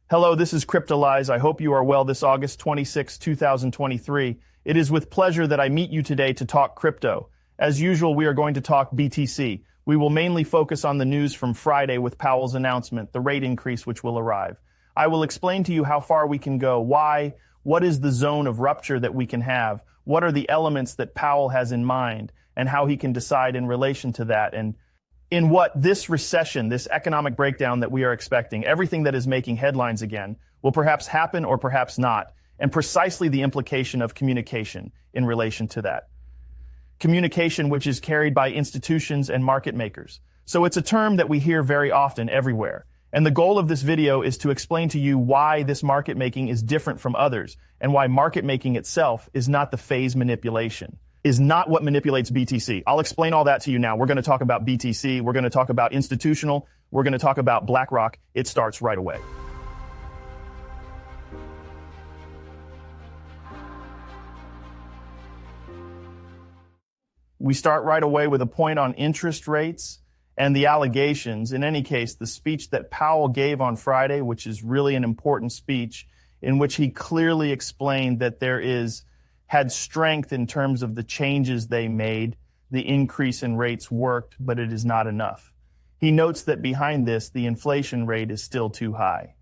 Hello, this is Cryptolyze. I hope you are well this August 26, 2023. It is with pleasure that I meet you today to talk crypto. As usual, we are going to talk BTC. We will mainly focus on the news from Friday with Powell's announcement, the rate increase which will arrive. I will explain to you how far we can go, why, what is the zone of rupture that we can have, what are the elements that Powell has in mind, and how he can decide in relation to that, and in what this recession, this economic breakdown that we are expecting, everything that is making headlines again, will perhaps happen or perhaps not, and precisely the implication of communication in relation to that. Communication which is carried by institutions and market makers. So it's a term that we hear very often everywhere. And the goal of this video is to explain to you why this market making is different from others, and why market making itself is not the phase manipulation, is not what manipulates BTC. I'll explain all that to you now. We're going to talk about BTC, we're going to talk about institutional, we're going to talk about BlackRock. It starts right away. We start right away with a point on interest rates and the allegations. In any case, the speech that Powell gave on Friday, which is really an important speech, in which he clearly explained that had strength in terms of the changes they made. The increase in rates worked, but it is not enough. He notes that behind this, the inflation rate is still too high.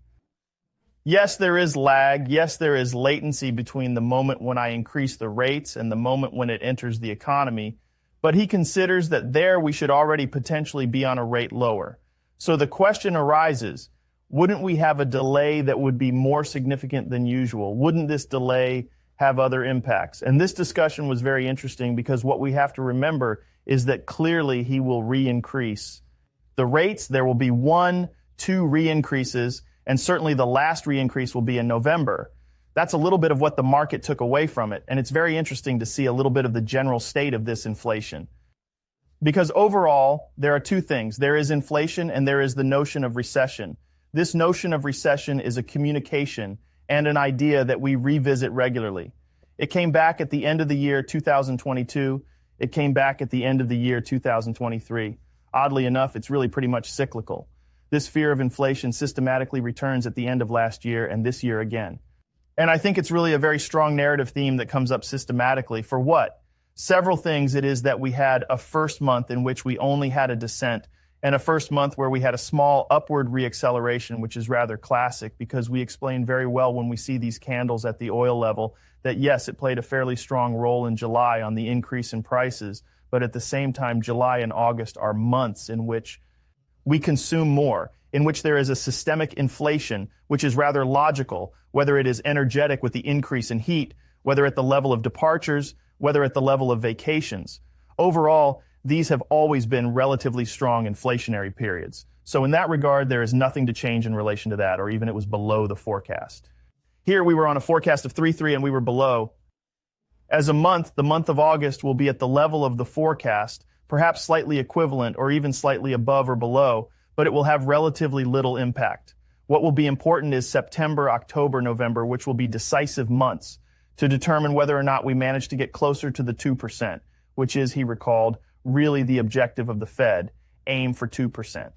Yes, there is lag. Yes, there is latency between the moment when I increase the rates and the moment when it enters the economy. But he considers that there we should already potentially be on a rate lower. So the question arises, wouldn't we have a delay that would be more significant than usual? Wouldn't this delay have other impacts? And this discussion was very interesting because what we have to remember is that clearly he will re-increase the rates. There will be 1-2 re-increases, and certainly the last re-increase will be in November. That's a little bit of what the market took away from it, and it's very interesting to see a little bit of the general state of this inflation. Because overall, there are two things. There is inflation and there is the notion of recession. This notion of recession is a communication and an idea that we revisit regularly. It came back at the end of the year 2022. It came back at the end of the year 2023. Oddly enough, it's really pretty much cyclical. This fear of inflation systematically returns at the end of last year and this year again. And I think it's really a very strong narrative theme that comes up systematically. For what? Several things. It is that we had a first month in which we only had a descent, and a first month where we had a small upward reacceleration, which is rather classic because we explain very well when we see these candles at the oil level that yes, it played a fairly strong role in July on the increase in prices, but at the same time, July and August are months in which we consume more, in which there is a systemic inflation, which is rather logical, whether it is energetic with the increase in heat, whether at the level of departures, whether at the level of vacations. Overall, these have always been relatively strong inflationary periods. So in that regard, there is nothing to change in relation to that, or even it was below the forecast. Here we were on a forecast of 3.3 and we were below. As a month, the month of August will be at the level of the forecast, perhaps slightly equivalent or even slightly above or below, but it will have relatively little impact. What will be important is September, October, November, which will be decisive months to determine whether or not we manage to get closer to the 2%, which is, he recalled, really the objective of the Fed, aim for 2%.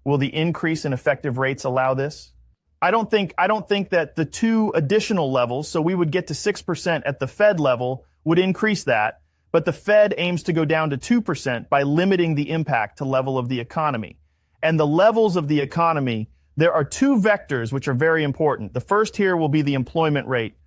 Will the increase in effective rates allow this? I don't think that the two additional levels, so we would get to 6% at the Fed level, would increase that, but the Fed aims to go down to 2% by limiting the impact to level of the economy. And the levels of the economy, there are two vectors which are very important. The first here will be the employment rate.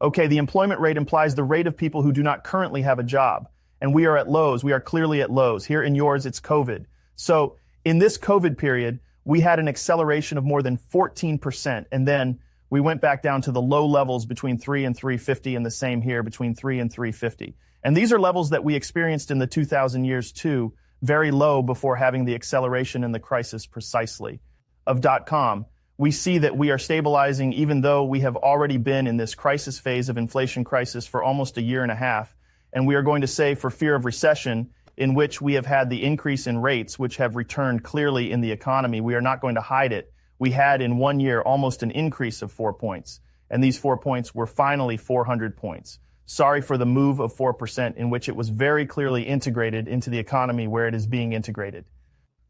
Okay, the employment rate implies the rate of people who do not currently have a job. And we are at lows. We are clearly at lows. Here in yours, it's COVID. So in this COVID period, we had an acceleration of more than 14%. And then we went back down to the low levels between 3 and 350, and the same here between 3 and 350. And these are levels that we experienced in the 2000 years too, very low before having the acceleration in the crisis precisely of .com. We see that we are stabilizing even though we have already been in this crisis phase of inflation crisis for almost a year and a half. And we are going to say for fear of recession, in which we have had the increase in rates, which have returned clearly in the economy. We are not going to hide it. We had in 1 year almost an increase of 4 points. And these 4 points were finally 400 points. Sorry for the move of 4% in which it was very clearly integrated into the economy where it is being integrated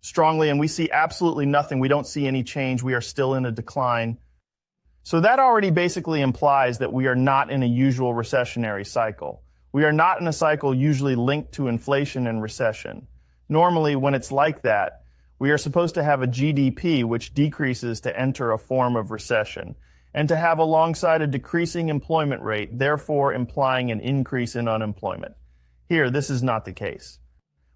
strongly. And we see absolutely nothing. We don't see any change. We are still in a decline. So that already basically implies that we are not in a usual recessionary cycle. We are not in a cycle usually linked to inflation and recession. Normally, when it's like that, we are supposed to have a GDP which decreases to enter a form of recession, and to have alongside a decreasing employment rate, therefore implying an increase in unemployment. Here, this is not the case.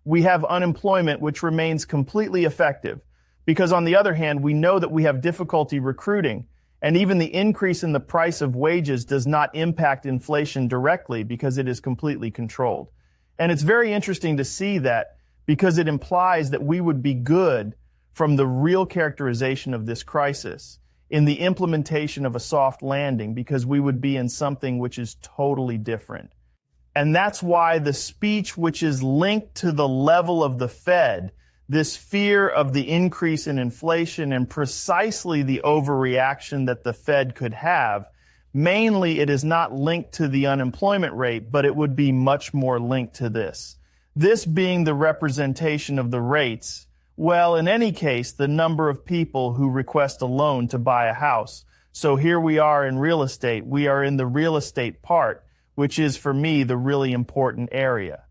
We have unemployment which remains completely effective, because on the other hand, we know that we have difficulty recruiting, and even the increase in the price of wages does not impact inflation directly because it is completely controlled. And it's very interesting to see that because it implies that we would be good from the real characterization of this crisis in the implementation of a soft landing, because we would be in something which is totally different. And that's why the speech which is linked to the level of the Fed, this fear of the increase in inflation and precisely the overreaction that the Fed could have, mainly it is not linked to the unemployment rate, but it would be much more linked to this. This being the representation of the rates, well, in any case, the number of people who request a loan to buy a house. So here we are in real estate. We are in the real estate part, which is for me the really important area,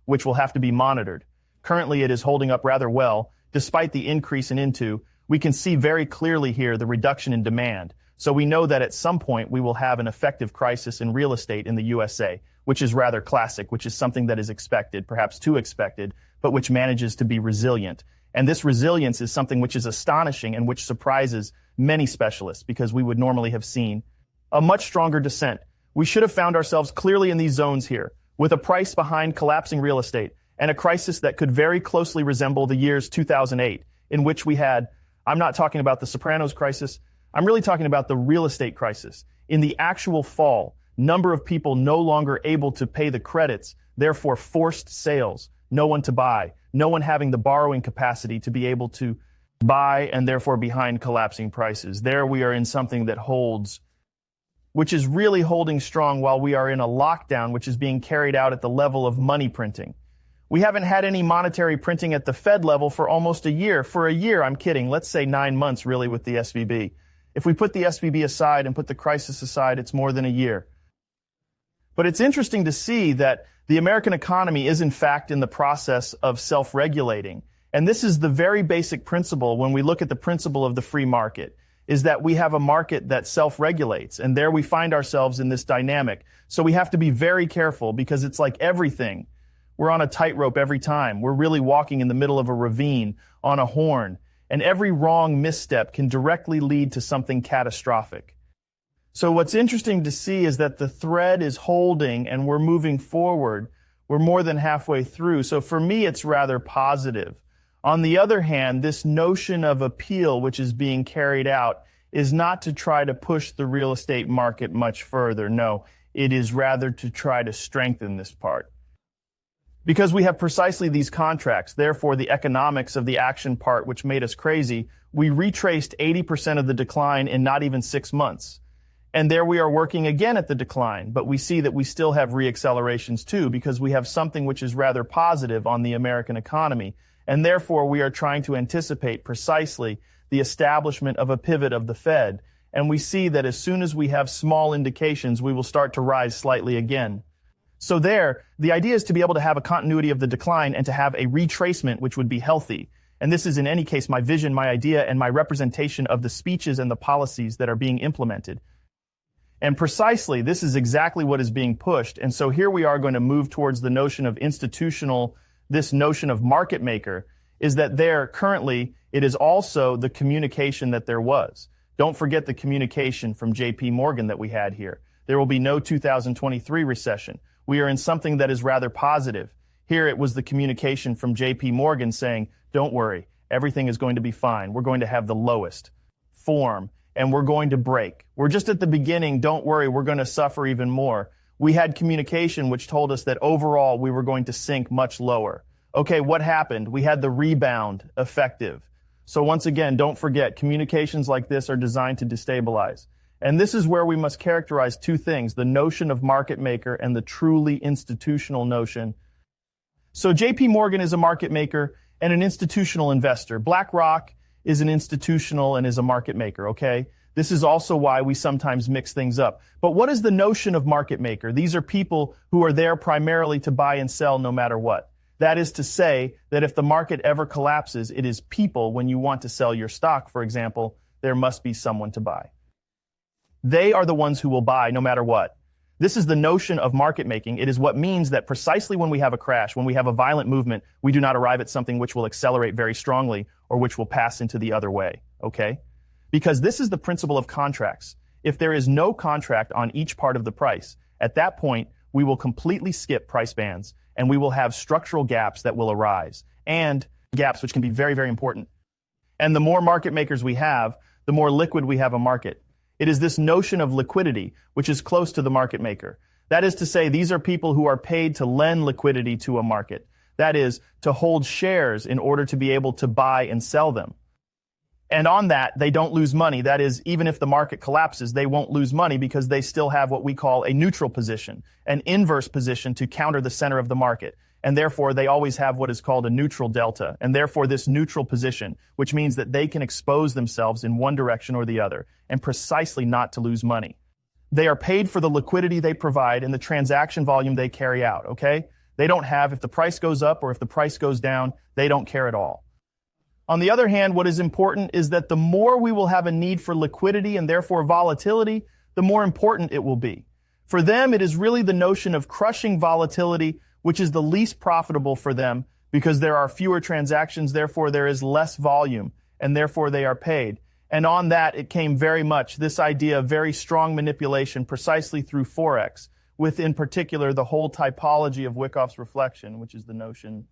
which will have to be monitored. Currently, it is holding up rather well. Despite the increase in into, we can see very clearly here the reduction in demand. So we know that at some point we will have an effective crisis in real estate in the USA, which is rather classic, which is something that is expected, perhaps too expected, but which manages to be resilient. And this resilience is something which is astonishing and which surprises many specialists, because we would normally have seen a much stronger descent. We should have found ourselves clearly in these zones here, with a price behind collapsing real estate and a crisis that could very closely resemble the years 2008, in which we had, I'm not talking about the Sopranos crisis, I'm really talking about the real estate crisis. In the actual fall, number of people no longer able to pay the credits, therefore forced sales, no one to buy, no one having the borrowing capacity to be able to buy, and therefore behind collapsing prices. There we are in something that holds, which is really holding strong while we are in a lockdown, which is being carried out at the level of money printing. We haven't had any monetary printing at the Fed level for almost a year. For a year, I'm kidding, let's say 9 months really with the SVB. If we put the SVB aside and put the crisis aside, it's more than a year. But it's interesting to see that the American economy is in fact in the process of self-regulating. And this is the very basic principle when we look at the principle of the free market, is that we have a market that self-regulates. And there we find ourselves in this dynamic. So we have to be very careful, because it's like everything. We're on a tightrope every time. We're really walking in the middle of a ravine on a horn. And every wrong misstep can directly lead to something catastrophic. So what's interesting to see is that the thread is holding and we're moving forward. We're more than halfway through. So for me, it's rather positive. On the other hand, this notion of appeal, which is being carried out, is not to try to push the real estate market much further. No, it is rather to try to strengthen this part. Because we have precisely these contracts, therefore the economics of the action part, which made us crazy, we retraced 80% of the decline in not even 6 months. And there we are working again at the decline, but we see that we still have reaccelerations too, because we have something which is rather positive on the American economy. And therefore we are trying to anticipate precisely the establishment of a pivot of the Fed. And we see that as soon as we have small indications, we will start to rise slightly again. So there, the idea is to be able to have a continuity of the decline and to have a retracement which would be healthy. And this is in any case my vision, my idea, and my representation of the speeches and the policies that are being implemented. And precisely, this is exactly what is being pushed. And so here we are going to move towards the notion of institutional, this notion of market maker, is that there currently, it is also the communication that there was. Don't forget the communication from JP Morgan that we had here. There will be no 2023 recession. We are in something that is rather positive. Here it was the communication from JP Morgan saying, don't worry, everything is going to be fine. We're going to have the lowest form and we're going to break. We're just at the beginning. Don't worry, we're going to suffer even more. We had communication which told us that overall we were going to sink much lower. Okay, what happened? We had the rebound effective. So once again, don't forget, communications like this are designed to destabilize. And this is where we must characterize two things, the notion of market maker and the truly institutional notion. So JP Morgan is a market maker and an institutional investor. BlackRock is an institutional and is a market maker, okay? This is also why we sometimes mix things up. But what is the notion of market maker? These are people who are there primarily to buy and sell no matter what. That is to say that if the market ever collapses, it is people. When you want to sell your stock, for example, there must be someone to buy. They are the ones who will buy no matter what. This is the notion of market making. It is what means that precisely when we have a crash, when we have a violent movement, we do not arrive at something which will accelerate very strongly or which will pass into the other way, okay? Because this is the principle of contracts. If there is no contract on each part of the price, at that point, we will completely skip price bands and we will have structural gaps that will arise, and gaps which can be very, very important. And the more market makers we have, the more liquid we have a market. It is this notion of liquidity which is close to the market maker. That is to say, these are people who are paid to lend liquidity to a market. That is, to hold shares in order to be able to buy and sell them. And on that, they don't lose money. That is, even if the market collapses, they won't lose money because they still have what we call a neutral position, an inverse position to counter the center of the market. And therefore, they always have what is called a neutral delta. And therefore, this neutral position, which means that they can expose themselves in one direction or the other, and precisely not to lose money. They are paid for the liquidity they provide and the transaction volume they carry out, okay? They don't have, if the price goes up or if the price goes down, they don't care at all. On the other hand, what is important is that the more we will have a need for liquidity and therefore volatility, the more important it will be. For them, it is really the notion of crushing volatility, which is the least profitable for them because there are fewer transactions, therefore there is less volume, and therefore they are paid. And on that, it came very much this idea of very strong manipulation precisely through Forex, with in particular the whole typology of Wyckoff's reflection, which is the notion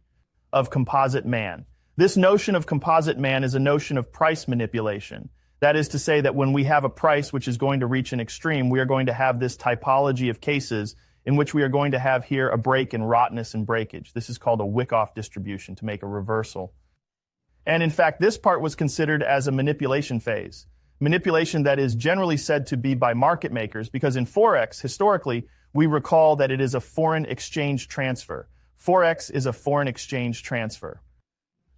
of composite man. This notion of composite man is a notion of price manipulation. That is to say that when we have a price which is going to reach an extreme, we are going to have this typology of cases in which we are going to have here a break in rottenness and breakage. This is called a Wyckoff distribution to make a reversal. And in fact, this part was considered as a manipulation phase. Manipulation that is generally said to be by market makers because in Forex, historically, we recall that it is a foreign exchange transfer. Forex is a foreign exchange transfer.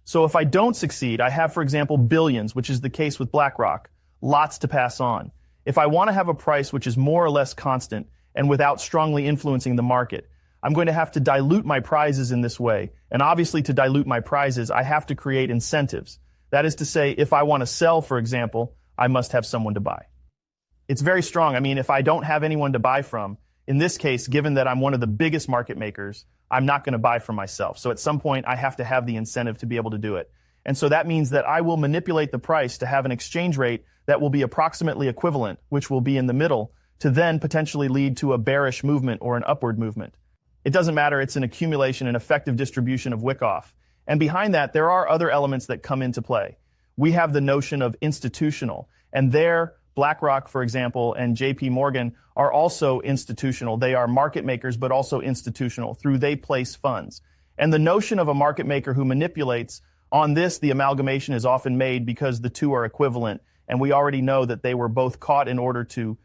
So if I don't succeed, I have, for example, billions, which is the case with BlackRock, lots to pass on. If I want to have a price which is more or less constant and without strongly influencing the market, I'm going to have to dilute my prizes in this way. And obviously to dilute my prizes, I have to create incentives. That is to say, if I want to sell, for example, I must have someone to buy. It's very strong. I mean, if I don't have anyone to buy from, in this case, given that I'm one of the biggest market makers, I'm not going to buy for myself. So at some point, I have to have the incentive to be able to do it. And so that means that I will manipulate the price to have an exchange rate that will be approximately equivalent, which will be in the middle, to then potentially lead to a bearish movement or an upward movement. It doesn't matter. It's an accumulation, an effective distribution of Wyckoff. And behind that, there are other elements that come into play. We have the notion of institutional, and there, BlackRock, for example, and JP Morgan are also institutional. They are market makers, but also institutional through they place funds. And the notion of a market maker who manipulates, on this, the amalgamation is often made because the two are equivalent. And we already know that they were both caught in order to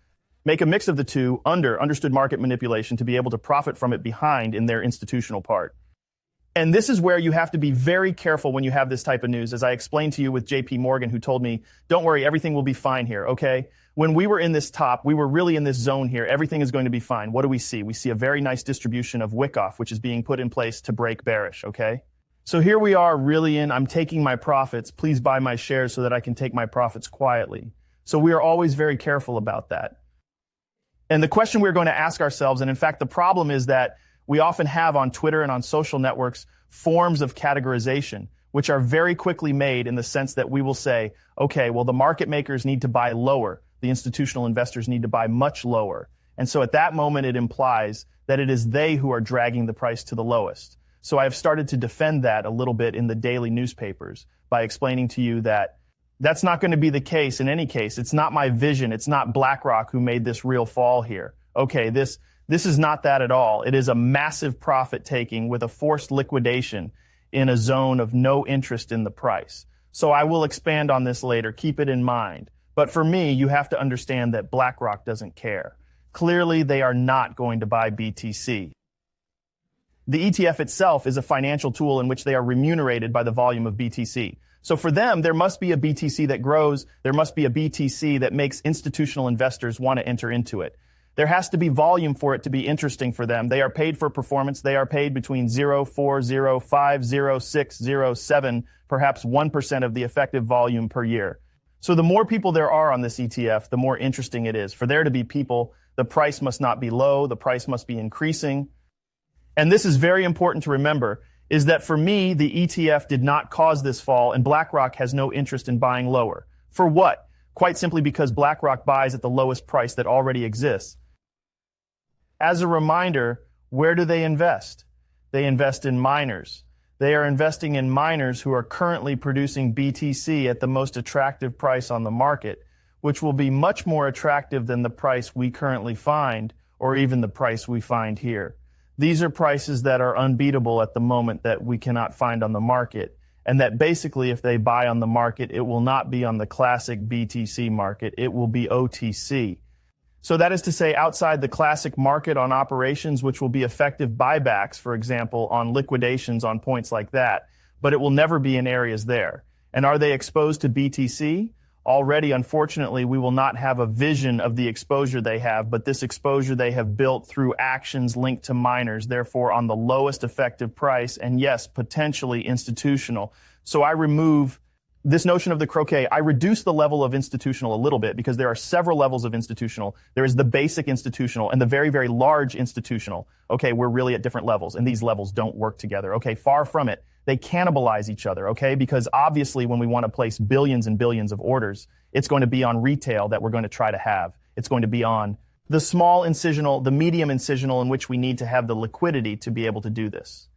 make a mix of the two understood market manipulation to be able to profit from it behind in their institutional part. And this is where you have to be very careful when you have this type of news. As I explained to you with JP Morgan, who told me, don't worry, everything will be fine here, okay? When we were in this top, we were really in this zone here. Everything is going to be fine. What do we see? We see a very nice distribution of Wyckoff, which is being put in place to break bearish, okay? So here we are really I'm taking my profits. Please buy my shares so that I can take my profits quietly. So we are always very careful about that. And the question we're going to ask ourselves, and in fact, the problem is that we often have on Twitter and on social networks forms of categorization, which are very quickly made in the sense that we will say, okay, well, the market makers need to buy lower. The institutional investors need to buy much lower. And so at that moment, it implies that it is they who are dragging the price to the lowest. So I have started to defend that a little bit in the daily newspapers by explaining to you that that's not going to be the case in any case. It's not my vision. It's not BlackRock who made this real fall here. Okay, this is not that at all. It is a massive profit taking with a forced liquidation in a zone of no interest in the price. So I will expand on this later. Keep it in mind. But for me, you have to understand that BlackRock doesn't care. Clearly, they are not going to buy BTC. The ETF itself is a financial tool in which they are remunerated by the volume of BTC. So for them, there must be a BTC that grows. There must be a BTC that makes institutional investors want to enter into it. There has to be volume for it to be interesting for them. They are paid for performance. They are paid between 0, 4, 0, 5, 0, 6, 0, 7, perhaps 1% of the effective volume per year. So the more people there are on this ETF, the more interesting it is. For there to be people, the price must not be low. The price must be increasing. And this is very important to remember, is that for me, the ETF did not cause this fall, and BlackRock has no interest in buying lower. For what? Quite simply because BlackRock buys at the lowest price that already exists. As a reminder, where do they invest? They invest in miners. They are investing in miners who are currently producing BTC at the most attractive price on the market, which will be much more attractive than the price we currently find, or even the price we find here. These are prices that are unbeatable at the moment that we cannot find on the market, and that basically if they buy on the market, it will not be on the classic BTC market, it will be OTC. So that is to say, outside the classic market on operations, which will be effective buybacks, for example, on liquidations on points like that, but it will never be in areas there. And are they exposed to BTC? Already, unfortunately, we will not have a vision of the exposure they have, but this exposure they have built through actions linked to miners, therefore on the lowest effective price, and yes, potentially institutional. So I remove this notion of the croquet. I reduce the level of institutional a little bit because there are several levels of institutional. There is the basic institutional and the very, very large institutional. Okay, we're really at different levels, and these levels don't work together. Okay, far from it. They cannibalize each other, okay? Because obviously when we want to place billions and billions of orders, it's going to be on retail that we're going to try to have. It's going to be on the small incisional, the medium incisional, in which we need to have the liquidity to be able to do this.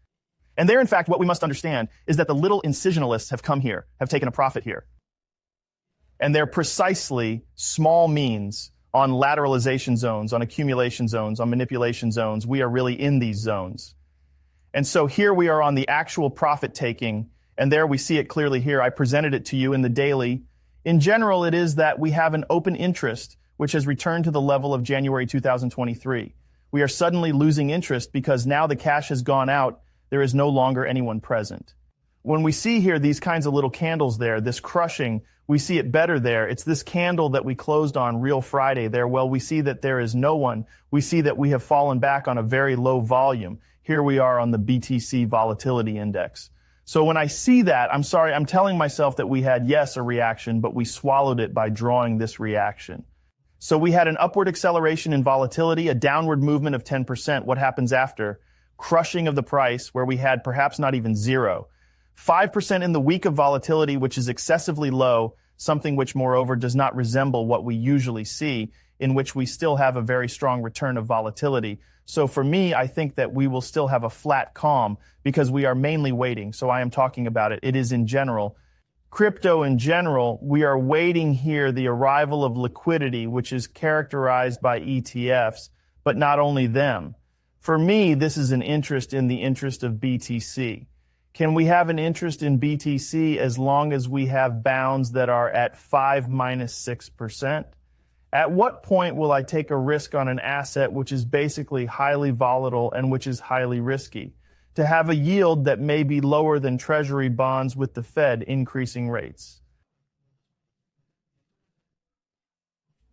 And there, in fact, what we must understand is that the little incisionalists have come here, have taken a profit here. And they're precisely small means on lateralization zones, on accumulation zones, on manipulation zones. We are really in these zones. And so here we are on the actual profit taking, and there we see it clearly here. I presented it to you in the daily. In general, it is that we have an open interest, which has returned to the level of January 2023. We are suddenly losing interest because now the cash has gone out. There is no longer anyone present. When we see here these kinds of little candles there, this crushing, we see it better there. It's this candle that we closed on Real Friday there. Well, we see that there is no one. We see that we have fallen back on a very low volume. Here we are on the BTC volatility index. So when I see that, I'm sorry, I'm telling myself that we had, yes, a reaction, but we swallowed it by drawing this reaction. So we had an upward acceleration in volatility, a downward movement of 10%. What happens after? Crushing of the price, where we had perhaps not even 0. 5% in the week of volatility, which is excessively low, something which moreover does not resemble what we usually see, in which we still have a very strong return of volatility. So for me, I think that we will still have a flat calm because we are mainly waiting. So I am talking about it. It is in general. Crypto in general, we are waiting here the arrival of liquidity, which is characterized by ETFs, but not only them. For me, this is an interest in the interest of BTC. Can we have an interest in BTC as long as we have bounds that are at 5 minus 6%? At what point will I take a risk on an asset which is basically highly volatile and which is highly risky, to have a yield that may be lower than Treasury bonds with the Fed increasing rates?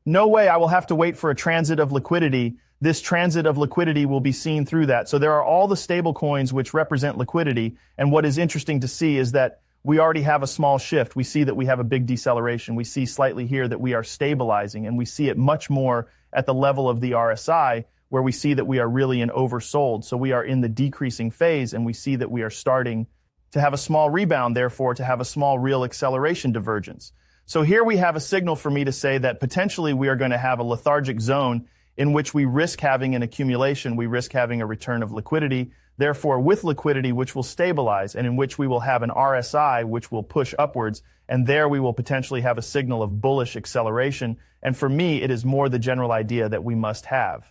No way. I will have to wait for a transit of liquidity. This transit of liquidity will be seen through that. So there are all the stable coins which represent liquidity. And what is interesting to see is that we already have a small shift. We see that we have a big deceleration. We see slightly here that we are stabilizing, and we see it much more at the level of the RSI, where we see that we are really in oversold. So we are in the decreasing phase, and we see that we are starting to have a small rebound, therefore to have a small real acceleration divergence. So here we have a signal for me to say that potentially we are going to have a lethargic zone in which we risk having an accumulation, we risk having a return of liquidity, therefore with liquidity which will stabilize, and in which we will have an RSI which will push upwards, and there we will potentially have a signal of bullish acceleration. And for me, it is more the general idea that we must have.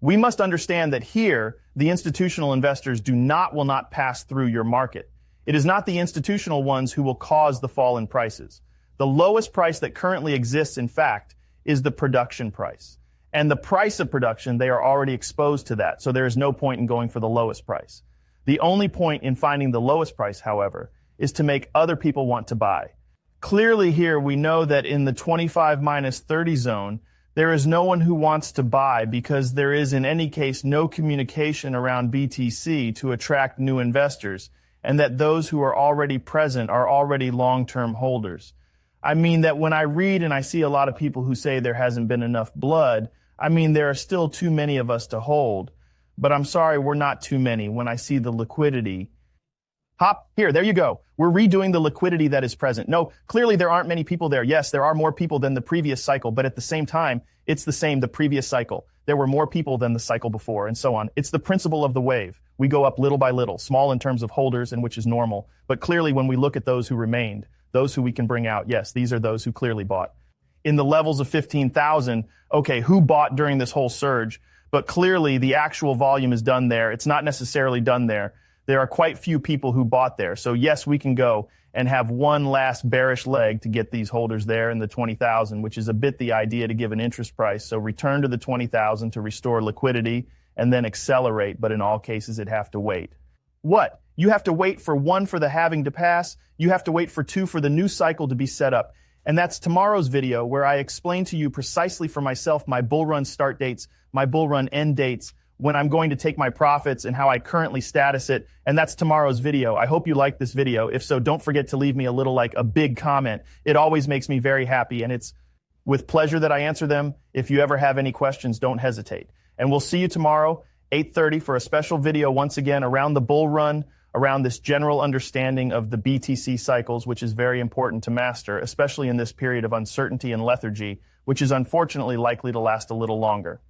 We must understand that here, the institutional investors will not pass through your market. It is not the institutional ones who will cause the fall in prices. The lowest price that currently exists, in fact, is the production price. And the price of production, they are already exposed to that. So there is no point in going for the lowest price. The only point in finding the lowest price, however, is to make other people want to buy. Clearly here we know that in the 25 minus 30 zone, there is no one who wants to buy because there is in any case no communication around BTC to attract new investors, and that those who are already present are already long-term holders. I mean that when I read and I see a lot of people who say there hasn't been enough blood, I mean there are still too many of us to hold. But I'm sorry, we're not too many when I see the liquidity. Hop, here, there you go. We're redoing the liquidity that is present. No, clearly there aren't many people there. Yes, there are more people than the previous cycle, but at the same time, it's the same, the previous cycle. There were more people than the cycle before, and so on. It's the principle of the wave. We go up little by little, small in terms of holders, and which is normal. But clearly when we look at those who remained, those who we can bring out, yes, these are those who clearly bought. In the levels of 15,000, okay, who bought during this whole surge? But clearly the actual volume is done there. It's not necessarily done there. There are quite few people who bought there. So yes, we can go and have one last bearish leg to get these holders there in the 20,000, which is a bit the idea to give an interest price. So return to the 20,000 to restore liquidity and then accelerate. But in all cases, it'd have to wait. What? You have to wait for one for the halving to pass. You have to wait for two for the new cycle to be set up. And that's tomorrow's video where I explain to you precisely for myself my bull run start dates, my bull run end dates, when I'm going to take my profits and how I currently status it. And that's tomorrow's video. I hope you liked this video. If so, don't forget to leave me a big comment. It always makes me very happy, and it's with pleasure that I answer them. If you ever have any questions, don't hesitate. And we'll see you tomorrow, 8:30, for a special video once again around the bull run, around this general understanding of the BTC cycles, which is very important to master, especially in this period of uncertainty and lethargy, which is unfortunately likely to last a little longer.